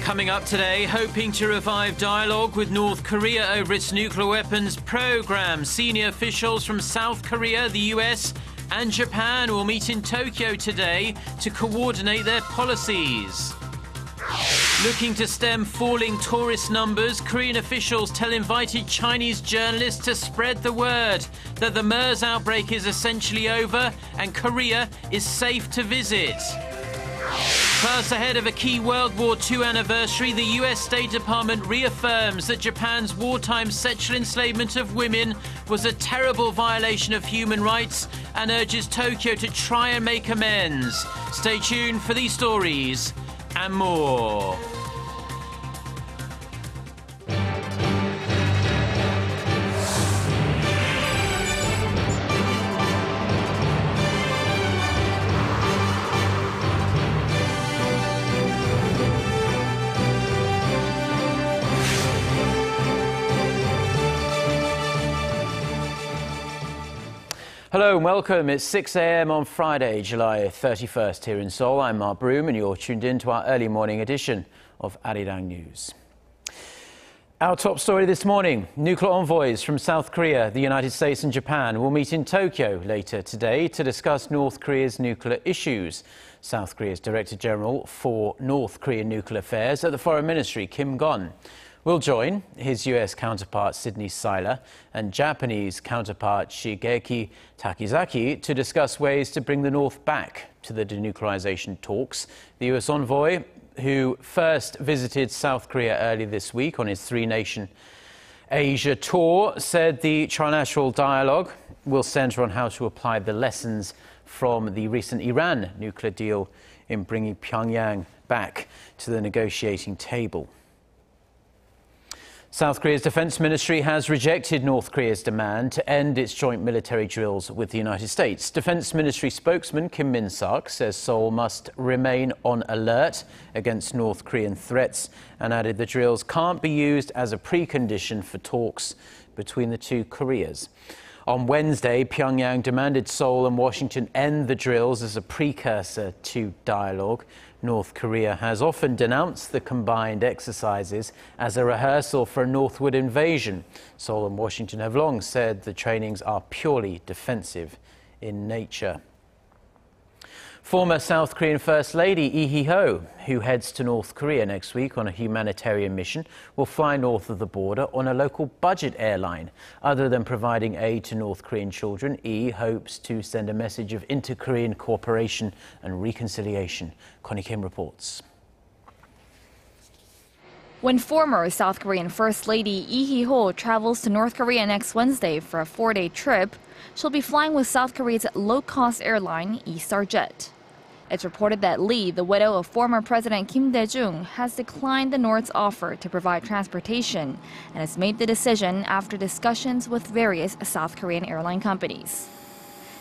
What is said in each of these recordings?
Coming up today, hoping to revive dialogue with North Korea over its nuclear weapons program. Senior officials from South Korea, the US and Japan will meet in Tokyo today to coordinate their policies. Looking to stem falling tourist numbers, Korean officials tell invited Chinese journalists to spread the word that the MERS outbreak is essentially over and Korea is safe to visit. Plus, ahead of a key World War II anniversary, the US State Department reaffirms that Japan's wartime sexual enslavement of women was a terrible violation of human rights and urges Tokyo to try and make amends. Stay tuned for these stories and more. Hello and welcome. It's 6 a.m. on Friday, July 31st here in Seoul. I'm Mark Broome and you're tuned in to our early morning edition of Arirang News. Our top story this morning, nuclear envoys from South Korea, the United States and Japan will meet in Tokyo later today to discuss North Korea's nuclear issues. South Korea's Director General for North Korean Nuclear Affairs at the Foreign Ministry, Kim Gon, will join his US counterpart Sidney Seiler and Japanese counterpart Shigeki Takizaki to discuss ways to bring the North back to the denuclearization talks. The US envoy, who first visited South Korea early this week on his three-nation Asia tour, said the trilateral dialogue will center on how to apply the lessons from the recent Iran nuclear deal in bringing Pyongyang back to the negotiating table. South Korea's Defense Ministry has rejected North Korea's demand to end its joint military drills with the United States. Defense Ministry spokesman Kim Min-sak says Seoul must remain on alert against North Korean threats and added the drills can't be used as a precondition for talks between the two Koreas. On Wednesday, Pyongyang demanded Seoul and Washington end the drills as a precursor to dialogue. North Korea has often denounced the combined exercises as a rehearsal for a northward invasion. Seoul and Washington have long said the trainings are purely defensive in nature. Former South Korean First Lady Lee Hee-ho, who heads to North Korea next week on a humanitarian mission, will fly north of the border on a local budget airline. Other than providing aid to North Korean children, Lee hopes to send a message of inter-Korean cooperation and reconciliation. Connie Kim reports. When former South Korean First Lady Lee Hee-ho travels to North Korea next Wednesday for a 4-day trip, she'll be flying with South Korea's low-cost airline, Eastar Jet. It's reported that Lee, the widow of former President Kim Dae-jung, has declined the North's offer to provide transportation and has made the decision after discussions with various South Korean airline companies.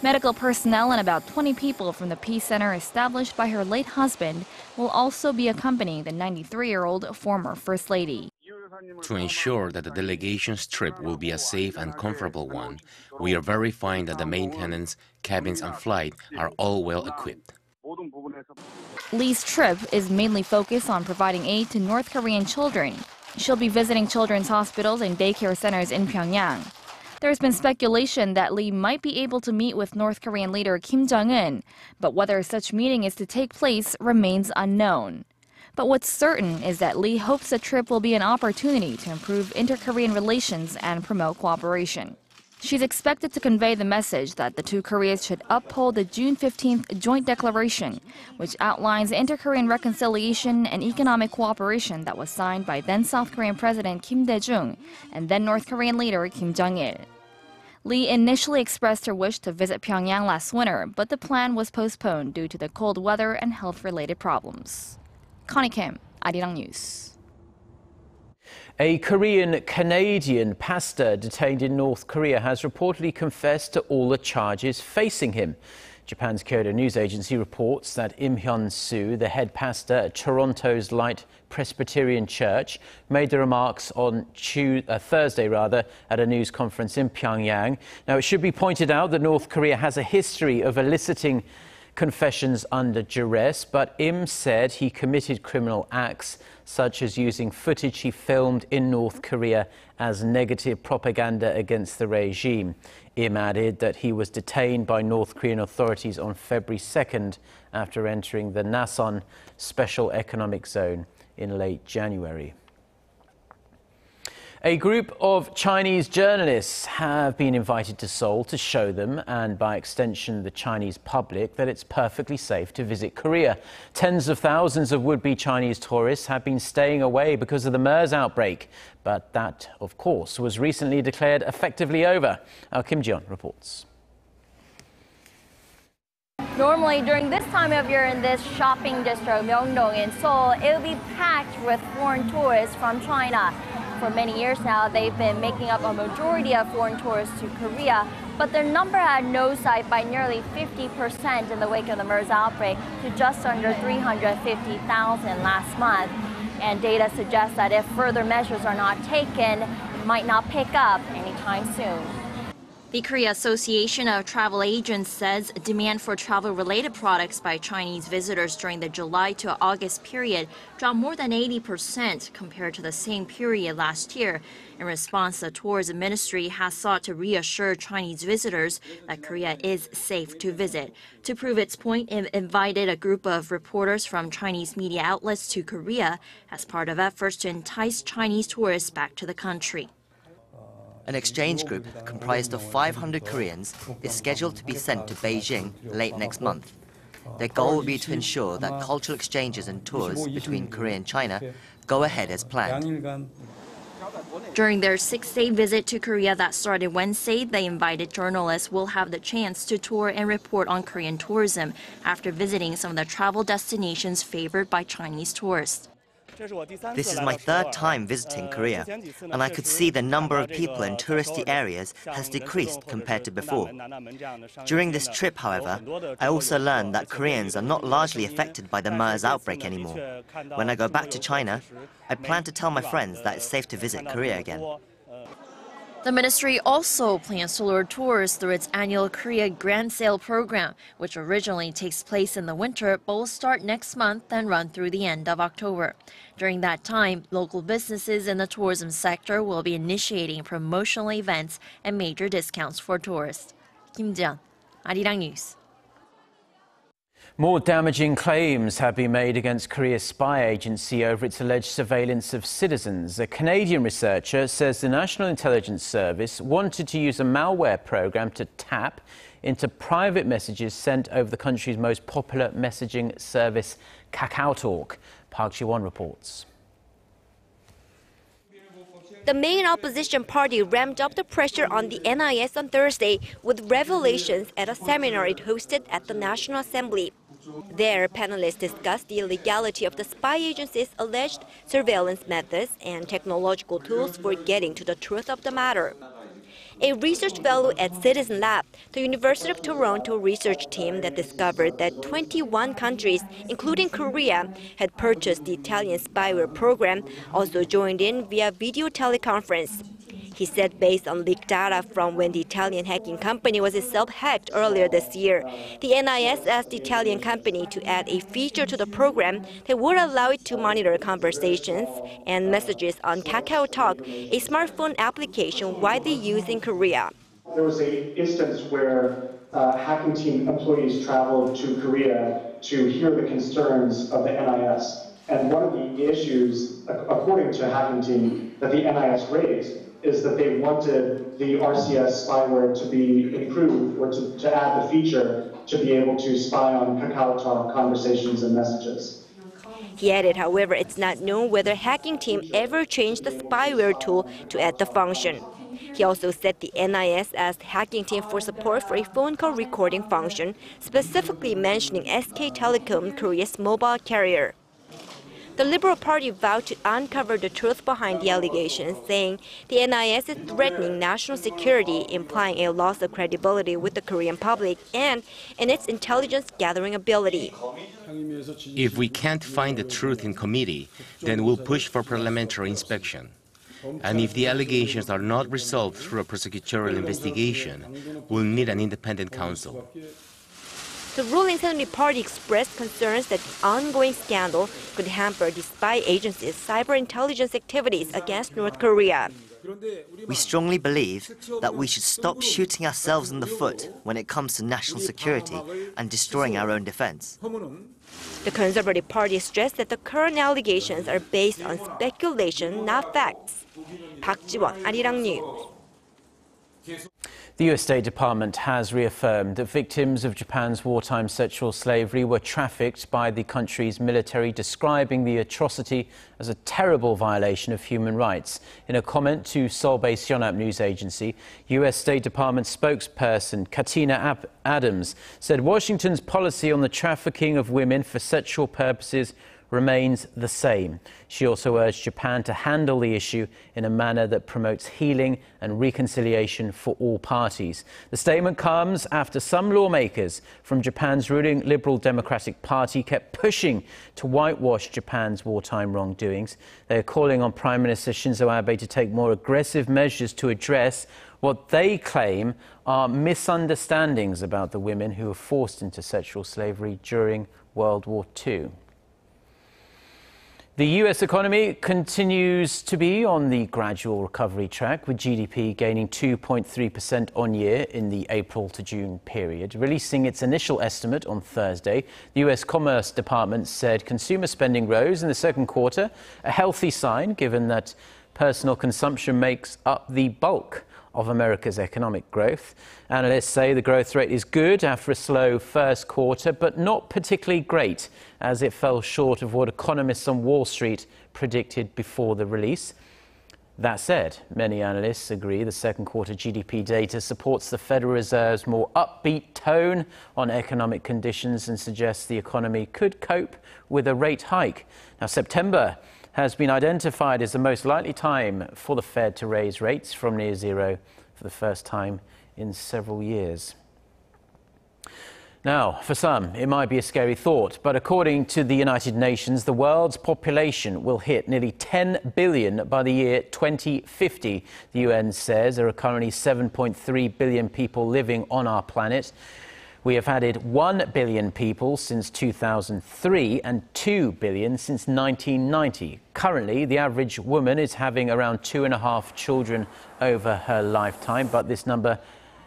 Medical personnel and about 20 people from the peace center established by her late husband will also be accompanying the 93-year-old former First Lady. To ensure that the delegation's trip will be a safe and comfortable one, we are verifying that the maintenance, cabins and flight are all well equipped. Lee's trip is mainly focused on providing aid to North Korean children. She'll be visiting children's hospitals and daycare centers in Pyongyang. There's been speculation that Lee might be able to meet with North Korean leader Kim Jong-un, but whether such meeting is to take place remains unknown. But what's certain is that Lee hopes the trip will be an opportunity to improve inter-Korean relations and promote cooperation. She's expected to convey the message that the two Koreas should uphold the June 15th Joint Declaration, which outlines inter-Korean reconciliation and economic cooperation that was signed by then South Korean President Kim Dae-jung and then North Korean leader Kim Jong-il. Lee initially expressed her wish to visit Pyongyang last winter, but the plan was postponed due to the cold weather and health-related problems. Connie Kim, Arirang News. A Korean-Canadian pastor detained in North Korea has reportedly confessed to all the charges facing him. Japan's Kyodo News Agency reports that Im Hyun-soo, the head pastor at Toronto's Light Presbyterian Church, made the remarks on Thursday at a news conference in Pyongyang. Now, it should be pointed out that North Korea has a history of eliciting confessions under duress, but Im said he committed criminal acts such as using footage he filmed in North Korea as negative propaganda against the regime. Im added that he was detained by North Korean authorities on February 2nd after entering the Nason Special Economic Zone in late January. A group of Chinese journalists have been invited to Seoul to show them, and by extension the Chinese public, that it's perfectly safe to visit Korea. Tens of thousands of would-be Chinese tourists have been staying away because of the MERS outbreak. But that, of course, was recently declared effectively over. Our Kim Ji-yeon reports. Normally, during this time of year in this shopping district, Myeongdong in Seoul, it will be packed with foreign tourists from China. For many years now, they've been making up a majority of foreign tourists to Korea, but their number had nosedive by nearly 50% in the wake of the MERS outbreak to just under 350,000 last month. And data suggests that if further measures are not taken, it might not pick up anytime soon. The Korea Association of Travel Agents says demand for travel-related products by Chinese visitors during the July to August period dropped more than 80% compared to the same period last year. In response, the Tourism Ministry has sought to reassure Chinese visitors that Korea is safe to visit. To prove its point, it invited a group of reporters from Chinese media outlets to Korea as part of efforts to entice Chinese tourists back to the country. An exchange group comprised of 500 Koreans is scheduled to be sent to Beijing late next month. Their goal will be to ensure that cultural exchanges and tours between Korea and China go ahead as planned. During their 6-day visit to Korea that started Wednesday, the invited journalists will have the chance to tour and report on Korean tourism after visiting some of the travel destinations favored by Chinese tourists. This is my third time visiting Korea, and I could see the number of people in touristy areas has decreased compared to before. During this trip, however, I also learned that Koreans are not largely affected by the MERS outbreak anymore. When I go back to China, I plan to tell my friends that it's safe to visit Korea again. The ministry also plans to lure tourists through its annual Korea Grand Sale program, which originally takes place in the winter but will start next month and run through the end of October. During that time, local businesses in the tourism sector will be initiating promotional events and major discounts for tourists. Kim Ji-yeon, Arirang News. More damaging claims have been made against Korea's spy agency over its alleged surveillance of citizens. A Canadian researcher says the National Intelligence Service wanted to use a malware program to tap into private messages sent over the country's most popular messaging service, KakaoTalk. Park Ji-won reports. The main opposition party ramped up the pressure on the NIS on Thursday with revelations at a seminar it hosted at the National Assembly. There, panelists discussed the illegality of the spy agency's alleged surveillance methods and technological tools for getting to the truth of the matter. A research fellow at Citizen Lab, the University of Toronto research team that discovered that 21 countries, including Korea, had purchased the Italian spyware program, also joined in via video teleconference. He said based on leaked data from when the Italian hacking company was itself hacked earlier this year, the NIS asked the Italian company to add a feature to the program that would allow it to monitor conversations and messages on KakaoTalk, a smartphone application widely used in Korea. There was an instance where hacking team employees traveled to Korea to hear the concerns of the NIS. And one of the issues, according to hacking team, that the NIS raised is that they wanted the RCS spyware to be improved or to add the feature to be able to spy on KakaoTalk conversations and messages. He added, however, it's not known whether hacking team ever changed the spyware tool to add the function. He also said the NIS asked hacking team for support for a phone call recording function, specifically mentioning SK Telecom, Korea's mobile carrier. The Liberal Party vowed to uncover the truth behind the allegations, saying the NIS is threatening national security, implying a loss of credibility with the Korean public and in its intelligence gathering ability. If we can't find the truth in committee, then we'll push for parliamentary inspection. And if the allegations are not resolved through a prosecutorial investigation, we'll need an independent counsel. The ruling Senator Party expressed concerns that the ongoing scandal could hamper the spy agency's cyber intelligence activities against North Korea. We strongly believe that we should stop shooting ourselves in the foot when it comes to national security and destroying our own defense. The Conservative Party stressed that the current allegations are based on speculation, not facts. Park Ji-won, Arirang News. The U.S. State Department has reaffirmed that victims of Japan's wartime sexual slavery were trafficked by the country's military, describing the atrocity as a terrible violation of human rights. In a comment to Seoul-based Yonhap news agency, U.S. State Department spokesperson Katina Adams said Washington's policy on the trafficking of women for sexual purposes remains the same. She also urged Japan to handle the issue in a manner that promotes healing and reconciliation for all parties. The statement comes after some lawmakers from Japan's ruling Liberal Democratic Party kept pushing to whitewash Japan's wartime wrongdoings. They are calling on Prime Minister Shinzo Abe to take more aggressive measures to address what they claim are misunderstandings about the women who were forced into sexual slavery during World War II. The U.S. economy continues to be on the gradual recovery track, with GDP gaining 2.3% on year in the April to June period. Releasing its initial estimate on Thursday, the U.S. Commerce Department said consumer spending rose in the second quarter, a healthy sign given that personal consumption makes up the bulk of America's economic growth. Analysts say the growth rate is good after a slow first quarter, but not particularly great, as it fell short of what economists on Wall Street predicted before the release. That said, many analysts agree the second quarter GDP data supports the Federal Reserve's more upbeat tone on economic conditions and suggests the economy could cope with a rate hike. Now, September has been identified as the most likely time for the Fed to raise rates from near zero for the first time in several years. Now, for some, it might be a scary thought, but according to the United Nations, the world's population will hit nearly 10 billion by the year 2050. The UN says there are currently 7.3 billion people living on our planet. We have added 1 billion people since 2003 and 2 billion since 1990. Currently, the average woman is having around 2.5 children over her lifetime, but this number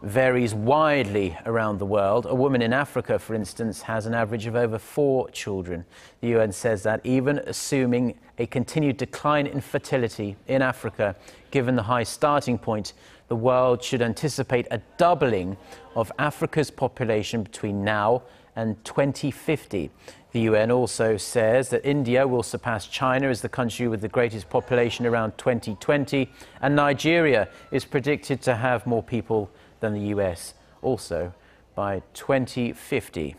varies widely around the world. A woman in Africa, for instance, has an average of over 4 children. The UN says that even assuming a continued decline in fertility in Africa, given the high starting point, the world should anticipate a doubling of Africa's population between now and 2050. The UN also says that India will surpass China as the country with the greatest population around 2020, and Nigeria is predicted to have more people than the US, also by 2050.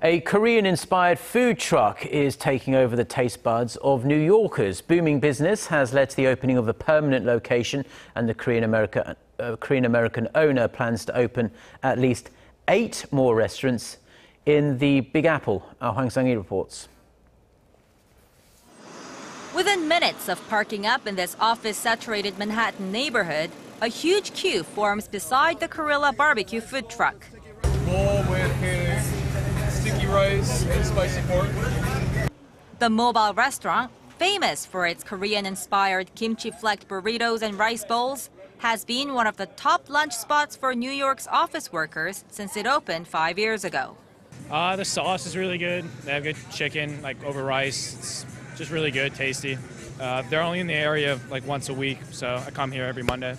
A Korean-inspired food truck is taking over the taste buds of New Yorkers. Booming business has led to the opening of a permanent location, and the Korean-American owner plans to open at least 8 more restaurants in the Big Apple. Our Hwang Sang-hee reports. Within minutes of parking up in this office-saturated Manhattan neighborhood, a huge queue forms beside the Korea barbecue food truck. Bowl with sticky rice and spicy pork. The mobile restaurant, famous for its Korean-inspired kimchi-flecked burritos and rice bowls, has been one of the top lunch spots for New York's office workers since it opened 5 years ago. The sauce is really good. They have good chicken, like over rice. It's just really good, tasty. They're only in the area like once a week, so I come here every Monday.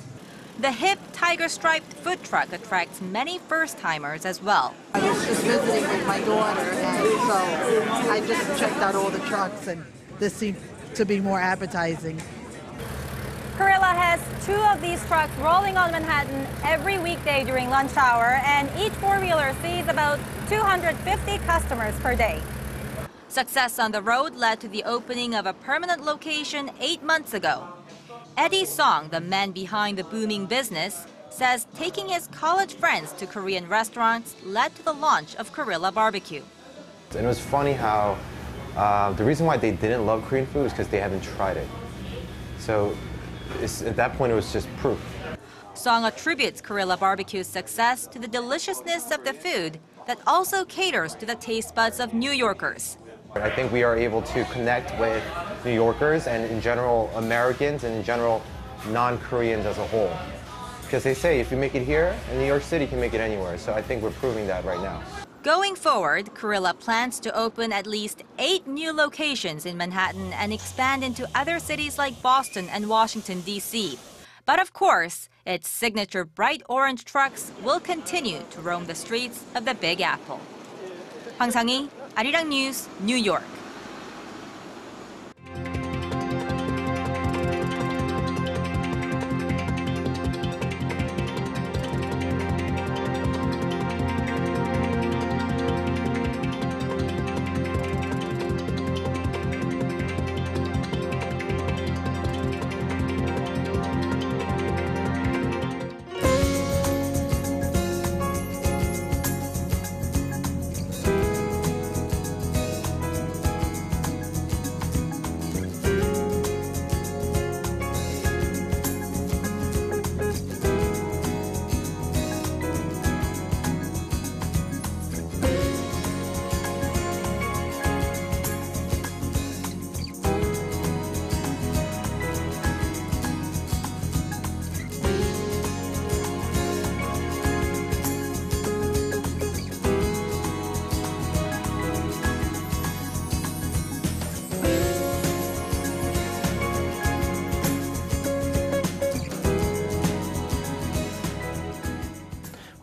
The hip tiger-striped food truck attracts many first-timers as well. I was just visiting with my daughter, and so I just checked out all the trucks, and this seemed to be more appetizing. Korea has 2 of these trucks rolling on Manhattan every weekday during lunch hour, and each four-wheeler sees about 250 customers per day. Success on the road led to the opening of a permanent location 8 months ago. Eddie Song, the man behind the booming business, says taking his college friends to Korean restaurants led to the launch of Korea Barbecue. And it was funny how the reason why they didn't love Korean food is because they haven't tried it. So at that point, it was just proof. Song attributes Korea Barbecue's success to the deliciousness of the food that also caters to the taste buds of New Yorkers. I think we are able to connect with New Yorkers and in general Americans and in general non-Koreans as a whole. Because they say if you make it here, in New York City, you can make it anywhere. So I think we're proving that right now. Going forward, Korea plans to open at least 8 new locations in Manhattan and expand into other cities like Boston and Washington, D.C. But of course, its signature bright orange trucks will continue to roam the streets of the Big Apple. Hwang Sang-hee, Arirang News, New York.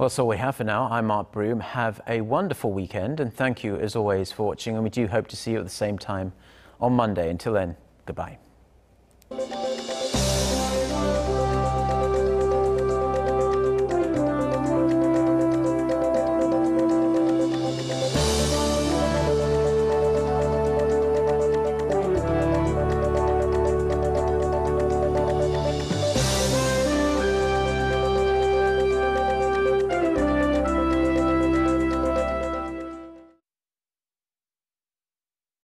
Well, that's all we have for now. I'm Mark Broome. Have a wonderful weekend, and thank you as always for watching, and we do hope to see you at the same time on Monday. Until then, goodbye.